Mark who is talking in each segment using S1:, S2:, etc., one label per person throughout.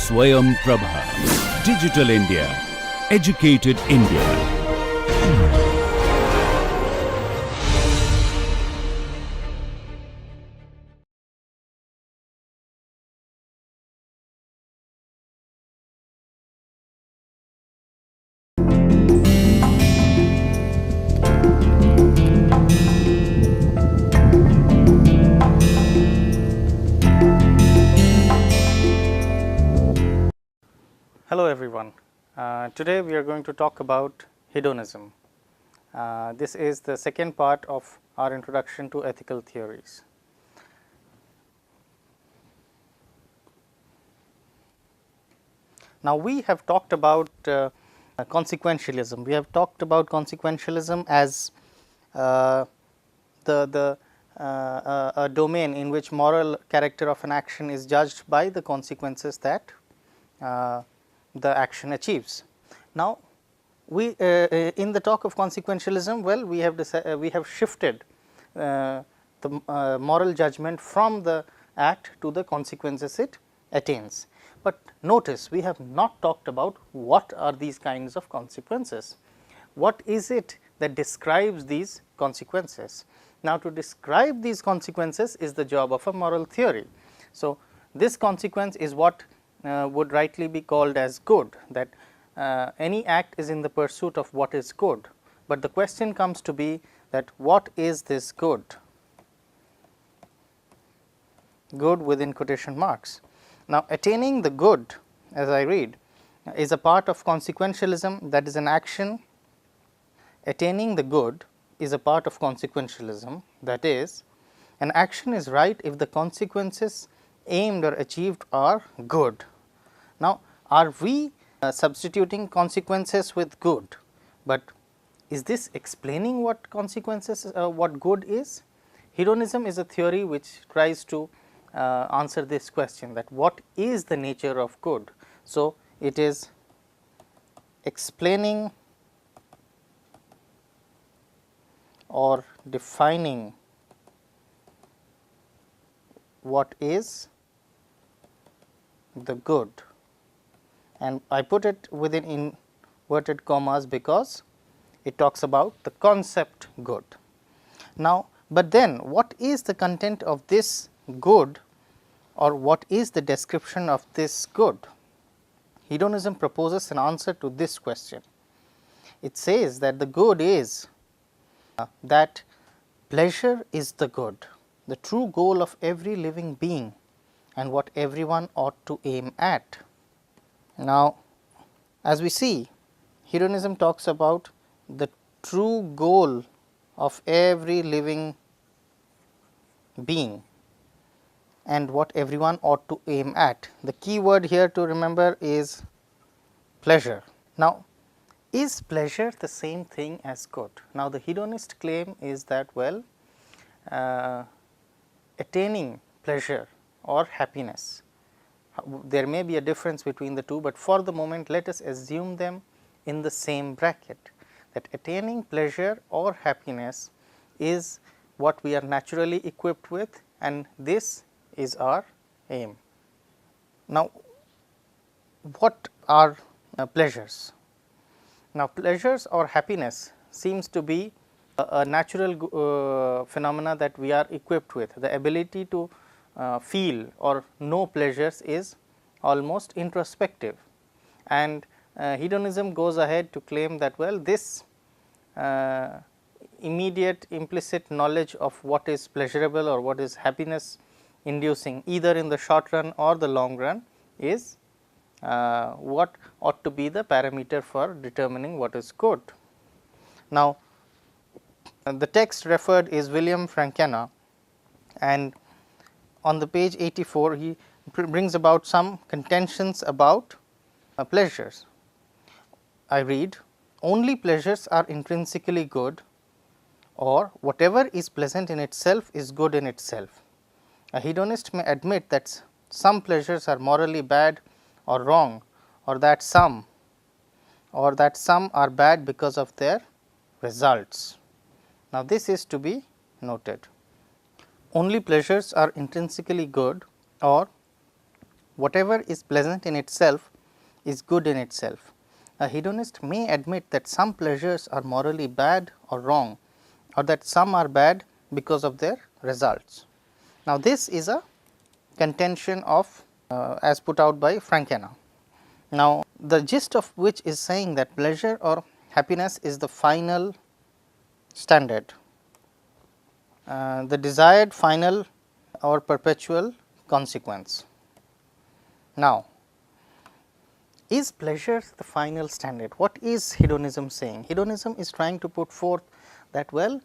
S1: Swayam Prabha. Digital India. Educated India.
S2: Hello everyone. Today we are going to talk about hedonism. This is the second part of our introduction to ethical theories. Now we have talked about consequentialism. We have talked about consequentialism as a domain in which moral character of an action is judged by the consequences that the action achieves. Now, we in the talk of consequentialism, well, we have shifted the moral judgment from the act to the consequences it attains. But notice, we have not talked about what are these kinds of consequences. What is it that describes these consequences? Now, to describe these consequences is the job of a moral theory. So, this consequence is what would rightly be called as good, that any act is in the pursuit of what is good, but the question comes to be that what is this good? Good within quotation marks. Now, attaining the good, as I read, is a part of consequentialism, that is an action. Attaining the good is a part of consequentialism, that is, an action is right if the consequences aimed or achieved are good. Now, are we substituting consequences with good, but is this explaining what consequences, what good is? Hedonism is a theory which tries to answer this question, that what is the nature of good. So, it is explaining or defining what is the good, and I put it within inverted commas because it talks about the concept good. Now, but then what is the content of this good, or what is the description of this good? Hedonism proposes an answer to this question. It says that the good is that pleasure is the good, the true goal of every living being, and what everyone ought to aim at. Now, as we see, hedonism talks about the true goal of every living being and what everyone ought to aim at. The key word here to remember is pleasure. Now, is pleasure the same thing as good? Now, the hedonist claim is that, well, attaining pleasure or happiness, there may be a difference between the two, but for the moment let us assume them in the same bracket, that attaining pleasure or happiness is what we are naturally equipped with, and this is our aim. Now, what are pleasures? Now, pleasures or happiness seems to be a natural phenomena that we are equipped with. The ability to feel or know pleasures is almost introspective, and hedonism goes ahead to claim that, well, this immediate implicit knowledge of what is pleasurable or what is happiness inducing, either in the short run or the long run, is what ought to be the parameter for determining what is good. Now, the text referred is William Frankena, and on the page 84 he brings about some contentions about pleasures. I read, only pleasures are intrinsically good, or whatever is pleasant in itself is good in itself. A hedonist may admit that some pleasures are morally bad or wrong, or that some are bad because of their results. Now, this is to be noted. Only pleasures are intrinsically good, or whatever is pleasant in itself is good in itself. A hedonist may admit that some pleasures are morally bad or wrong, or that some are bad because of their results. Now, this is a contention of as put out by Frankena. Now, the gist of which is saying that pleasure or happiness is the final standard, the desired final or perpetual consequence. Now, is pleasure the final standard? What is hedonism saying? Hedonism is trying to put forth that, well,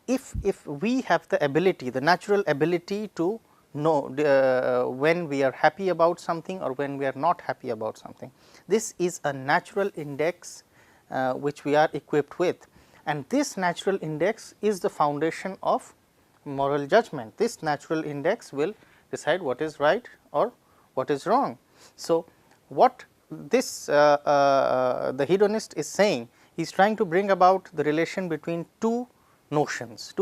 S2: if we have the ability, the natural ability to know when we are happy about something or when we are not happy about something, this is a natural index which we are equipped with, and this natural index is the foundation of moral judgment. This natural index will decide what is right or what is wrong. So, what this the hedonist is saying, he is trying to bring about the relation between two notions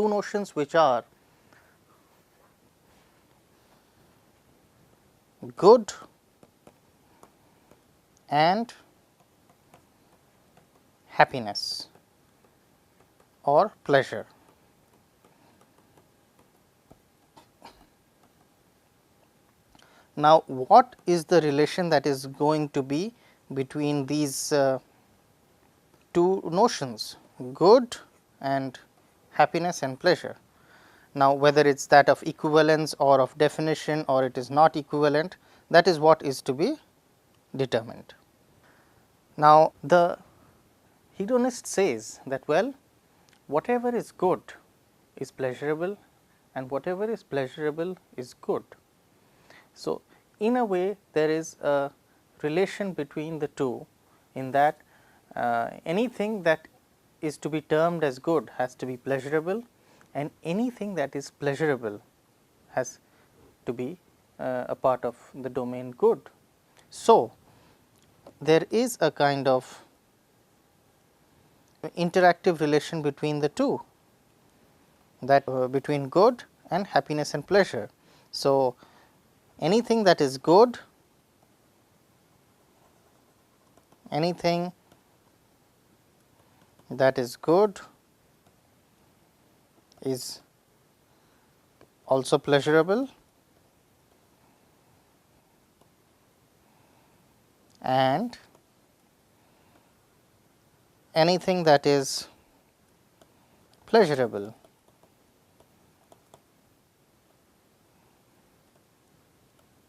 S2: which are good and happiness or pleasure. Now, what is the relation that is going to be between these two notions, good and happiness and pleasure? Now, whether it is that of equivalence or of definition or it is not equivalent, that is what is to be determined. Now, the hedonist says that, well, whatever is good is pleasurable and whatever is pleasurable is good. So, in a way there is a relation between the two, in that anything that is to be termed as good has to be pleasurable, and anything that is pleasurable has to be a part of the domain good. So, there is a kind of interactive relation between the two, that between good and happiness and pleasure. So, anything that is good, anything that is good is also pleasurable, and anything that is pleasurable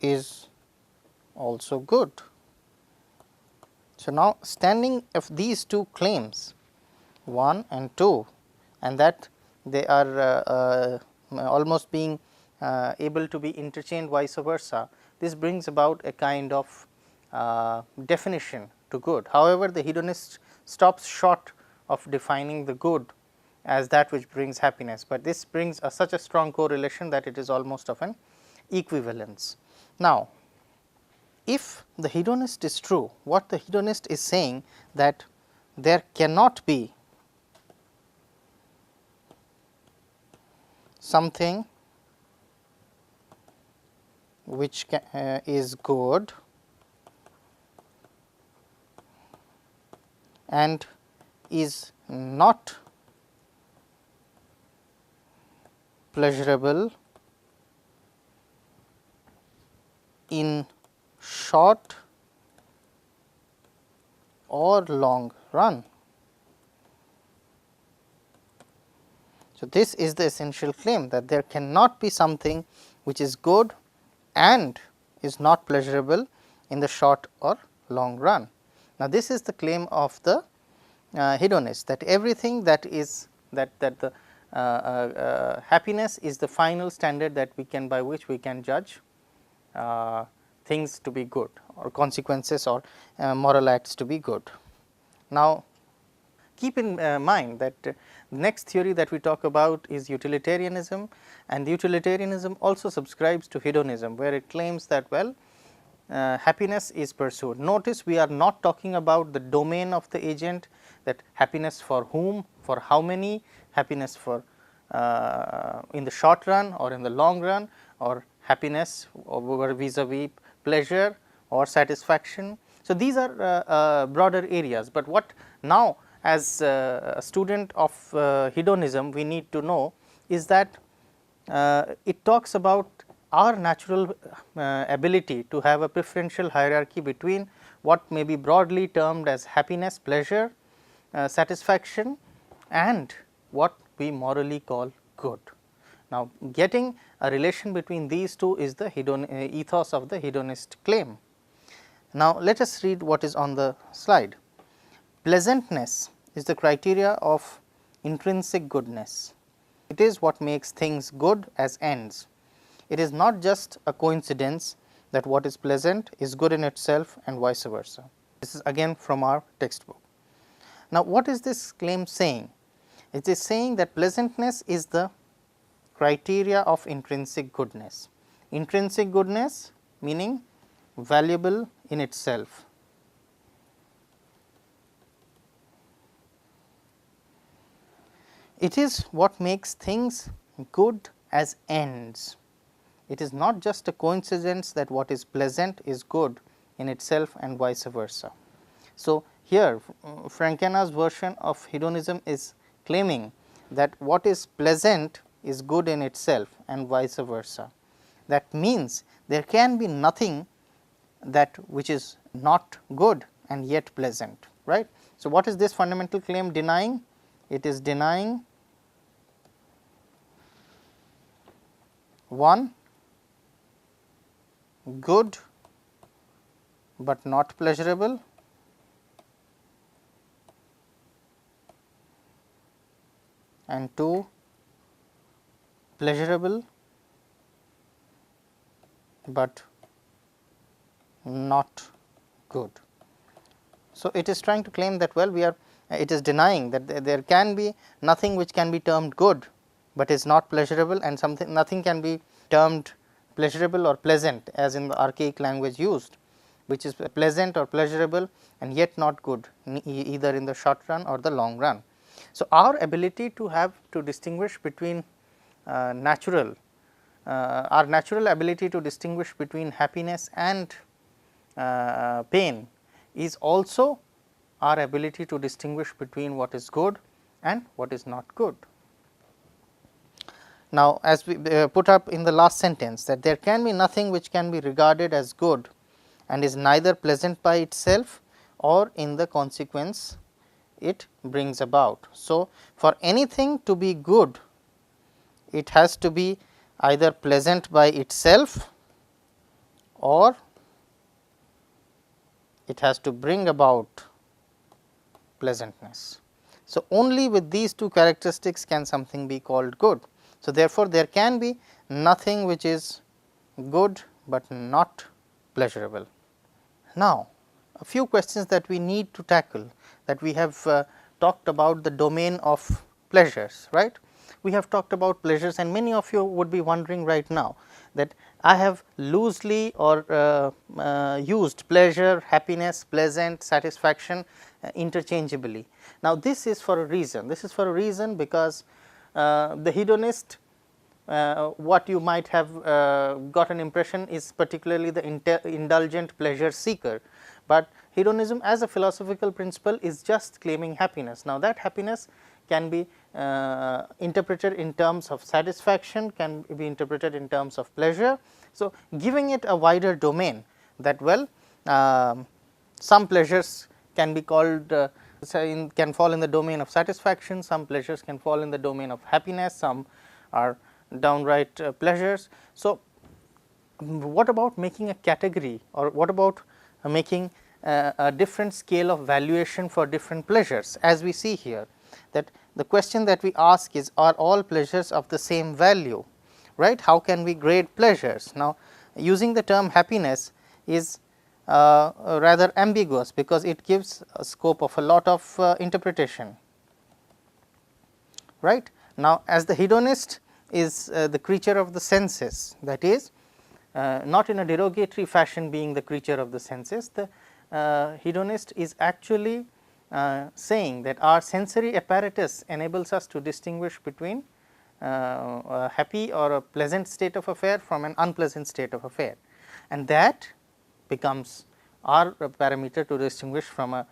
S2: is also good. So, now standing of these two claims, 1 and 2, and that they are almost being able to be interchanged vice versa, this brings about a kind of definition to good. However, the hedonist stops short of defining the good as that which brings happiness, but this brings such a strong correlation that it is almost of an equivalence. Now, if the hedonist is true, what the hedonist is saying, that there cannot be something which is good and is not pleasurable in short or long run. So, this is the essential claim, that there cannot be something which is good and is not pleasurable in the short or long run. Now, this is the claim of the hedonist, that everything that is that the happiness is the final standard that we can, by which we can judge things to be good, or consequences or moral acts to be good. Now, keep in mind that the next theory that we talk about is utilitarianism, and utilitarianism also subscribes to hedonism, where it claims that, well, happiness is pursued. Notice, we are not talking about the domain of the agent, that happiness for whom, for how many, happiness for in the short run or in the long run, or happiness over vis-a-vis pleasure or satisfaction. So, these are broader areas, but what now as a student of hedonism we need to know is that it talks about our natural ability to have a preferential hierarchy between what may be broadly termed as happiness, pleasure, satisfaction, and what we morally call good. Now, getting a relation between these two is the ethos of the hedonist claim. Now, let us read what is on the slide. Pleasantness is the criteria of intrinsic goodness. It is what makes things good as ends. It is not just a coincidence that what is pleasant is good in itself and vice versa. This is again from our textbook. Now, what is this claim saying? It is saying that pleasantness is the criteria of intrinsic goodness. Intrinsic goodness meaning valuable in itself. It is what makes things good as ends. It is not just a coincidence that what is pleasant is good in itself and vice versa. So, here Frankena's version of hedonism is claiming that what is pleasant is good in itself and vice versa. That means there can be nothing that which is not good and yet pleasant, right. So, what is this fundamental claim denying? It is denying one, good but not pleasurable, and 2, pleasurable but not good. So, it is trying to claim that well we are it is denying that there can be nothing which can be termed good, but is not pleasurable, and nothing can be termed pleasurable or pleasant as in the archaic language used, which is pleasant or pleasurable and yet not good either in the short run or the long run. So, our ability to have to distinguish between our natural ability to distinguish between happiness and pain is also our ability to distinguish between what is good and what is not good. Now, as we put up in the last sentence that there can be nothing which can be regarded as good and is neither pleasant by itself or in the consequence it brings about. So, for anything to be good, it has to be either pleasant by itself or it has to bring about pleasantness. So, only with these two characteristics can something be called good. So, therefore, there can be nothing which is good, but not pleasurable. Now, a few questions that we need to tackle, that we have talked about the domain of pleasures, right. We have talked about pleasures, and many of you would be wondering right now that I have loosely or used pleasure, happiness, pleasant, satisfaction interchangeably. Now, this is for a reason. This is for a reason because the hedonist, what you might have got an impression is particularly the indulgent pleasure seeker, but hedonism as a philosophical principle is just claiming happiness. Now, that happiness can be interpreted in terms of satisfaction, can be interpreted in terms of pleasure. So, giving it a wider domain that well some pleasures can be called can fall in the domain of satisfaction, some pleasures can fall in the domain of happiness, some are downright pleasures. So, what about making a category, or what about making a different scale of valuation for different pleasures, as we see here that the question that we ask is, are all pleasures of the same value, right? How can we grade pleasures? Now, using the term happiness is rather ambiguous, because it gives a scope of a lot of interpretation, right. Now, as the hedonist is the creature of the senses, that is not in a derogatory fashion being the creature of the senses, the hedonist is actually saying that our sensory apparatus enables us to distinguish between a happy or a pleasant state of affair from an unpleasant state of affair, and that becomes our parameter to distinguish from a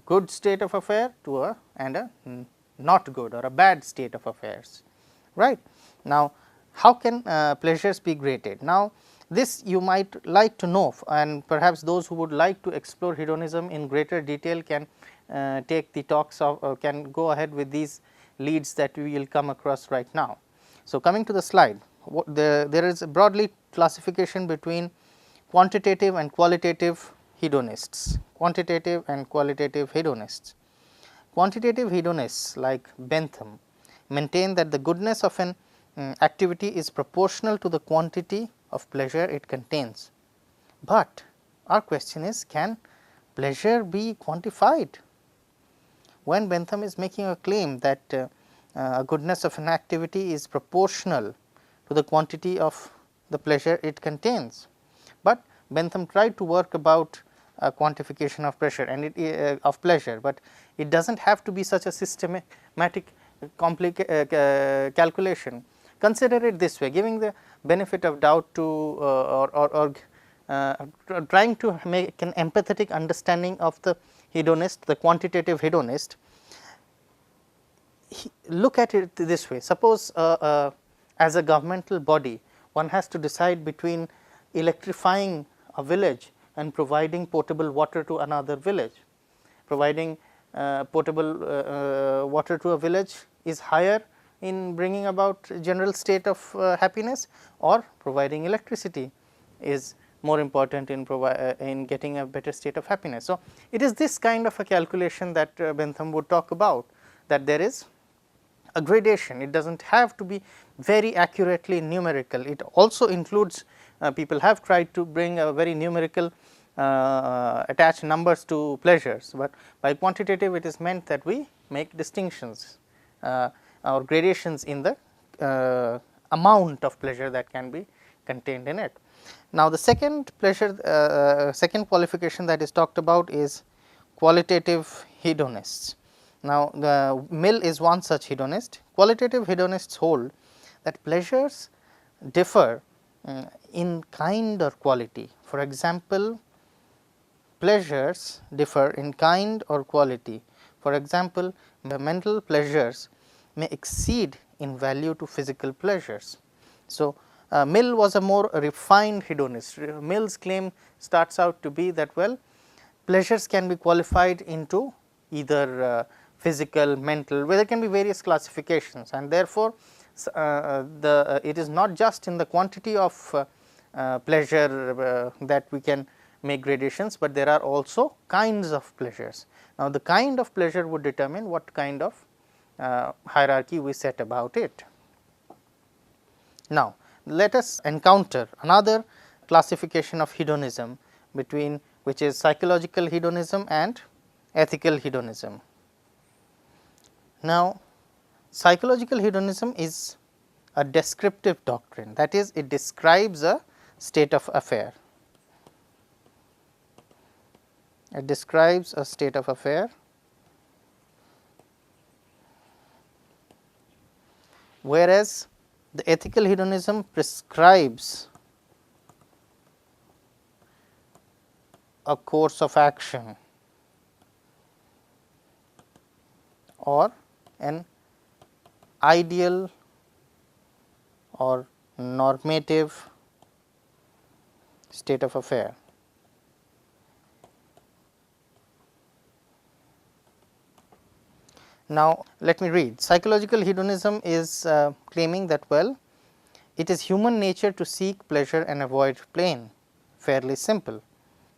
S2: good state of affair to a not good or a bad state of affairs, right. Now, how can pleasures be graded? Now, this you might like to know, and perhaps those who would like to explore hedonism in greater detail can take the talks of can go ahead with these leads that we will come across right now. So, coming to the slide, there is a broadly classification between quantitative and qualitative hedonists, quantitative and qualitative hedonists. Quantitative hedonists like Bentham maintain that the goodness of an activity is proportional to the quantity of pleasure it contains. But our question is, can pleasure be quantified? When Bentham is making a claim that goodness of an activity is proportional to the quantity of the pleasure it contains, but Bentham tried to work about a quantification of pressure and of pleasure, but it does not have to be such a systematic calculation. Consider it this way, giving the benefit of doubt to or trying to make an empathetic understanding of the hedonist, the quantitative hedonist. Look at it this way, suppose as a governmental body one has to decide between electrifying a village and providing potable water to another village. Providing potable water to a village is higher in bringing about general state of happiness, or providing electricity is more important in getting a better state of happiness. So, it is this kind of a calculation that Bentham would talk about, that there is a gradation. It does not have to be very accurately numerical. It also includes people have tried to bring a very numerical attach numbers to pleasures, but by quantitative it is meant that we make distinctions or gradations in the amount of pleasure that can be contained in it. Now, the second pleasure second qualification that is talked about is qualitative hedonists. Now, the Mill is one such hedonist. Qualitative hedonists hold that pleasures differ in kind or quality. For example, pleasures differ in kind or quality. For example, the mental pleasures may exceed in value to physical pleasures. So, Mill was a more refined hedonist. Mill's claim starts out to be that, well, pleasures can be qualified into either physical, mental, where there can be various classifications, and therefore, it is not just in the quantity of pleasure that we can make gradations, but there are also kinds of pleasures. Now, the kind of pleasure would determine what kind of hierarchy we set about it. Now, let us encounter another classification of hedonism, between which is psychological hedonism and ethical hedonism. Now, psychological hedonism is a descriptive doctrine, that is, it describes a state of affair. It describes a state of affair, whereas the ethical hedonism prescribes a course of action or an ideal or normative state of affair. Now, let me read. Psychological hedonism is claiming that, well, it is human nature to seek pleasure and avoid pain, fairly simple.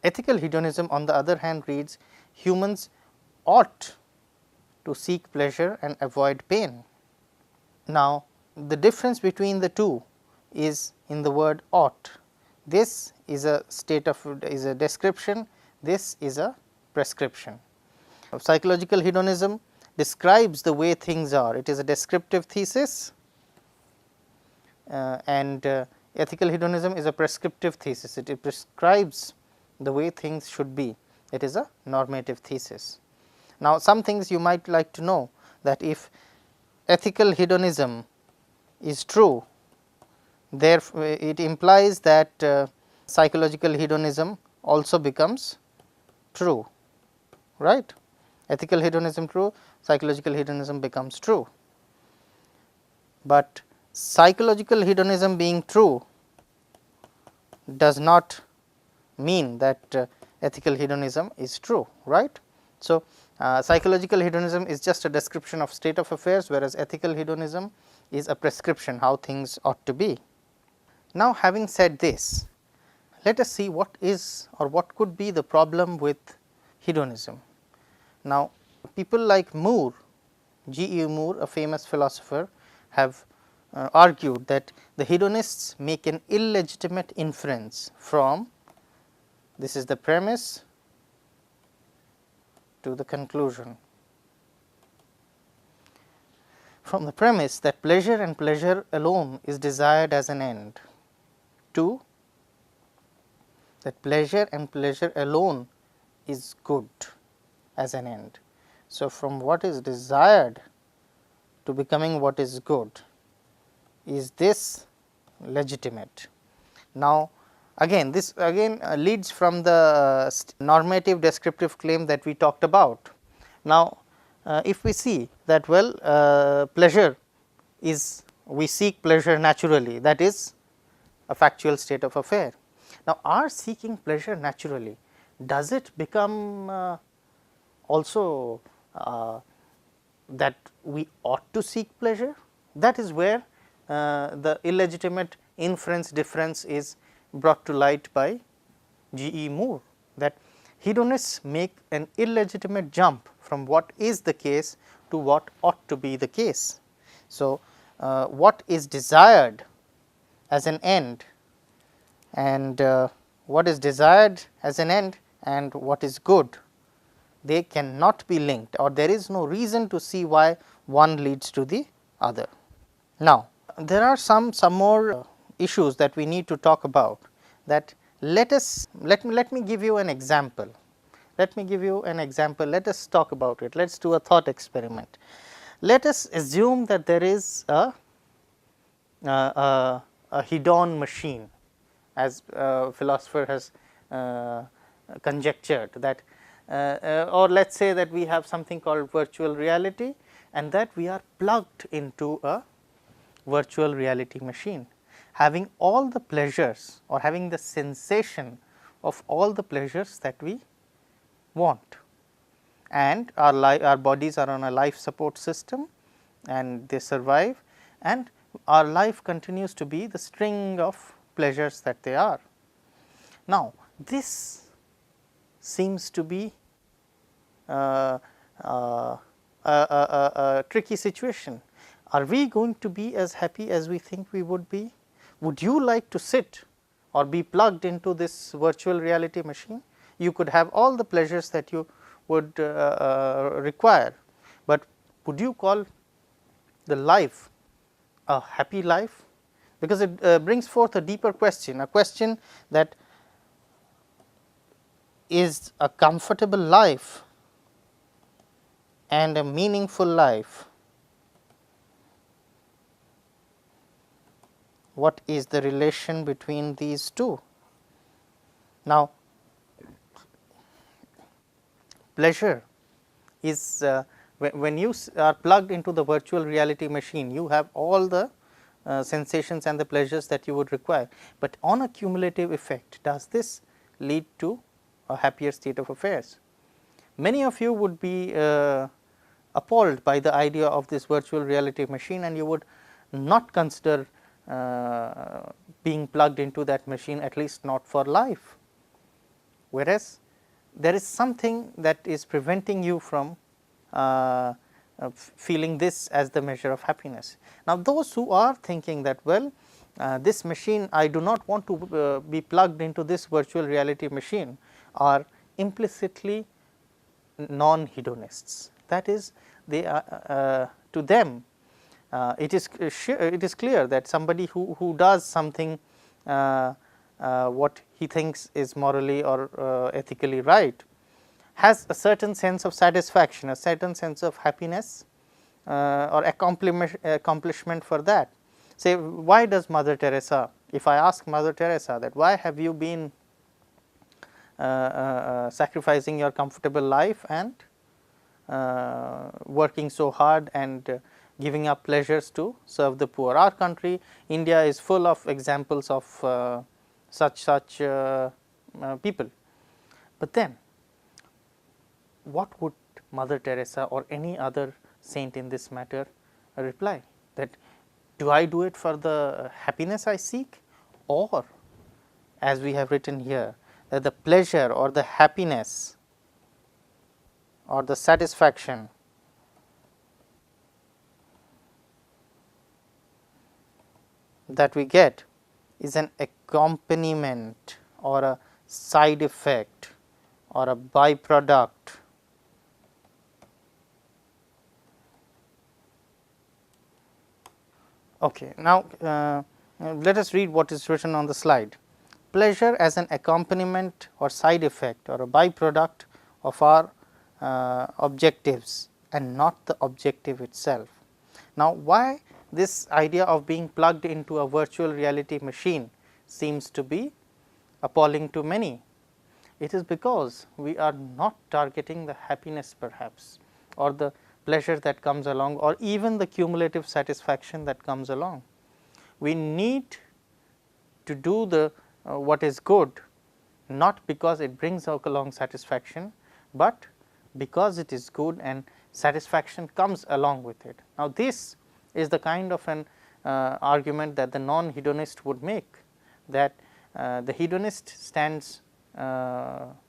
S2: Ethical hedonism, on the other hand, reads, humans ought to seek pleasure and avoid pain. Now, the difference between the two is in the word ought. This is a description, this is a prescription. Psychological hedonism describes the way things are, it is a descriptive thesis, and ethical hedonism is a prescriptive thesis, it prescribes the way things should be, it is a normative thesis. Now, some things you might like to know, that if ethical hedonism is true, therefore, it implies that psychological hedonism also becomes true, right. Ethical hedonism true, psychological hedonism becomes true. But psychological hedonism being true does not mean that ethical hedonism is true, right. So, psychological hedonism is just a description of state of affairs, whereas ethical hedonism is a prescription how things ought to be. Now, having said this, let us see what is or what could be the problem with hedonism. Now, people like Moore, G. E. Moore, a famous philosopher, have argued that the hedonists make an illegitimate inference from, this is the premise to the conclusion, from the premise that pleasure and pleasure alone is desired as an end, to that pleasure and pleasure alone is good as an end. So, from what is desired to becoming what is good, is this legitimate? Now, again this leads from the normative descriptive claim that we talked about. Now, if we see that pleasure is, we seek pleasure naturally, that is a factual state of affair. Now, our seeking pleasure naturally, does it become also that we ought to seek pleasure? That is where the illegitimate inference difference is brought to light by G. E. Moore, that hedonists make an illegitimate jump from what is the case to what ought to be the case. So, what is desired as an end and what is desired as an end and what is good, they cannot be linked, or there is no reason to see why one leads to the other. Now, there are some more issues that we need to talk about, that let me give you an example. Let us talk about it. Let us do a thought experiment. Let us assume that there is a hedon machine, as a philosopher has conjectured, that or let us say that we have something called virtual reality, and that we are plugged into a virtual reality machine, having all the pleasures or having the sensation of all the pleasures that we want, and our bodies are on a life support system and they survive, and our life continues to be the string of pleasures that they are. Now, this seems to be a tricky situation. Are we going to be as happy as we think we would be? Would you like to sit or be plugged into this virtual reality machine? You could have all the pleasures that you would require, but would you call the life a happy life? Because it brings forth a deeper question, a question that is a comfortable life and a meaningful life, what is the relation between these two? Now, pleasure is when you are plugged into the virtual reality machine, you have all the sensations and the pleasures that you would require, but on a cumulative effect, does this lead to a happier state of affairs? Many of you would be appalled by the idea of this virtual reality machine, and you would not consider being plugged into that machine, at least not for life, whereas there is something that is preventing you from feeling this as the measure of happiness. Now, those who are thinking that this machine, I do not want to be plugged into this virtual reality machine, are implicitly non-hedonists. That is, they are to them it is clear that somebody who does something what he thinks is morally or ethically right has a certain sense of satisfaction, a certain sense of happiness or accomplishment for that. say, why does Mother Teresa, if I ask Mother Teresa that why have you been sacrificing your comfortable life and working so hard and giving up pleasures to serve the poor. Our country, India, is full of examples of such people. But then, what would Mother Teresa or any other saint in this matter reply? That do I do it for the happiness I seek, or as we have written here, that the pleasure or the happiness or the satisfaction that we get is an accompaniment or a side effect or a byproduct Okay. Now, let us read what is written on the slide. Pleasure as an accompaniment or side effect or a byproduct of our objectives and not the objective itself. Now, why this idea of being plugged into a virtual reality machine seems to be appalling to many? It is because we are not targeting the happiness perhaps, or the pleasure that comes along, or even the cumulative satisfaction that comes along. We need to do the what is good, not because it brings along satisfaction, but because it is good and satisfaction comes along with it. Now, this is the kind of an argument that the non-hedonist would make, that the hedonist stands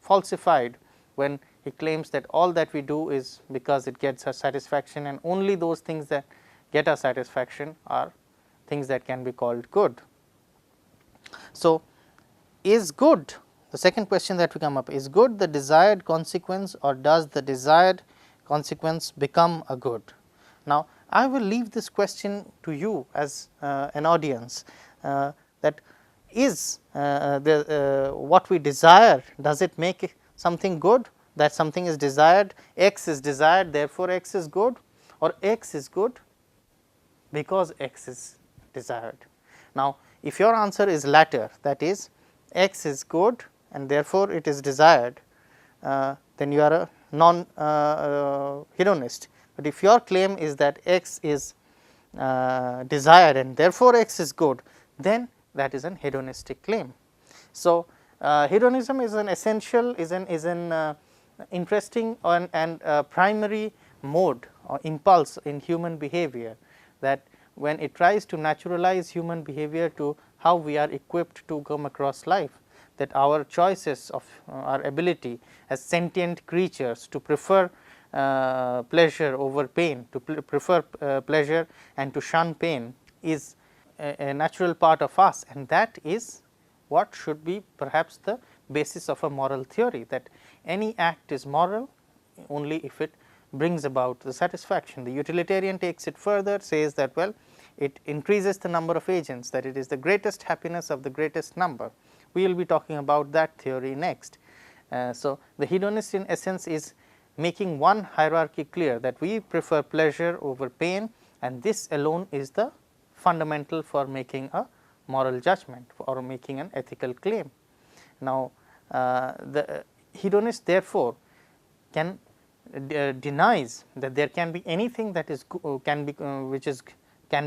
S2: falsified when he claims that all that we do is because it gets us satisfaction, and only those things that get us satisfaction are things that can be called good. So, is good, the second question that we come up, is good the desired consequence, or does the desired consequence become a good? Now, I will leave this question to you as an audience, that is what we desire, does it make something good, that something is desired, x is desired, therefore, x is good, or x is good because x is desired. Now, if your answer is latter, that is x is good and therefore, it is desired, then you are a non-hedonist. But if your claim is that x is desired and therefore, x is good, then that is an hedonistic claim. So, hedonism is an essential, is an interesting and primary mode or impulse in human behavior, that when it tries to naturalize human behavior to how we are equipped to come across life, that our choices of our ability as sentient creatures to prefer pleasure over pain, to prefer pleasure and to shun pain is a natural part of us, and that is what should be perhaps the basis of a moral theory, that any act is moral only if it brings about the satisfaction. The utilitarian takes it further, says that well, it increases the number of agents, that it is the greatest happiness of the greatest number. We will be talking about that theory next. So, the hedonist in essence is making one hierarchy clear, that we prefer pleasure over pain, and this alone is the fundamental for making a moral judgment or making an ethical claim. Now, the hedonist therefore can denies that there can be anything that is can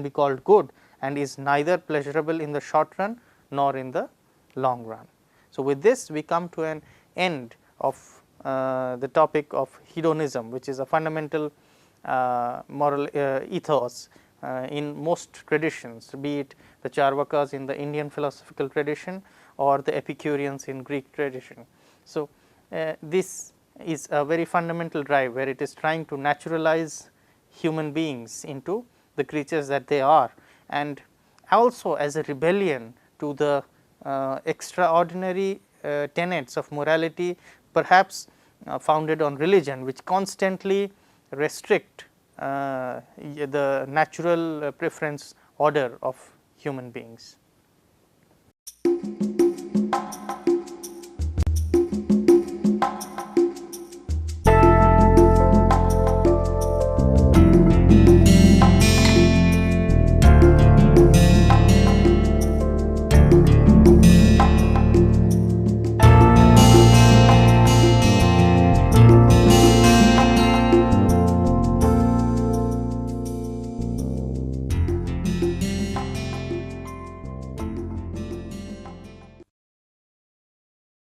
S2: be called good and is neither pleasurable in the short run nor in the long run. So, with this we come to an end of the topic of hedonism, which is a fundamental moral ethos in most traditions, be it the Charvakas in the Indian philosophical tradition or the Epicureans in Greek tradition. So, this is a very fundamental drive where it is trying to naturalize human beings into the creatures that they are, and also as a rebellion to the extraordinary tenets of morality, perhaps founded on religion, which constantly restrict the natural preference order of human beings.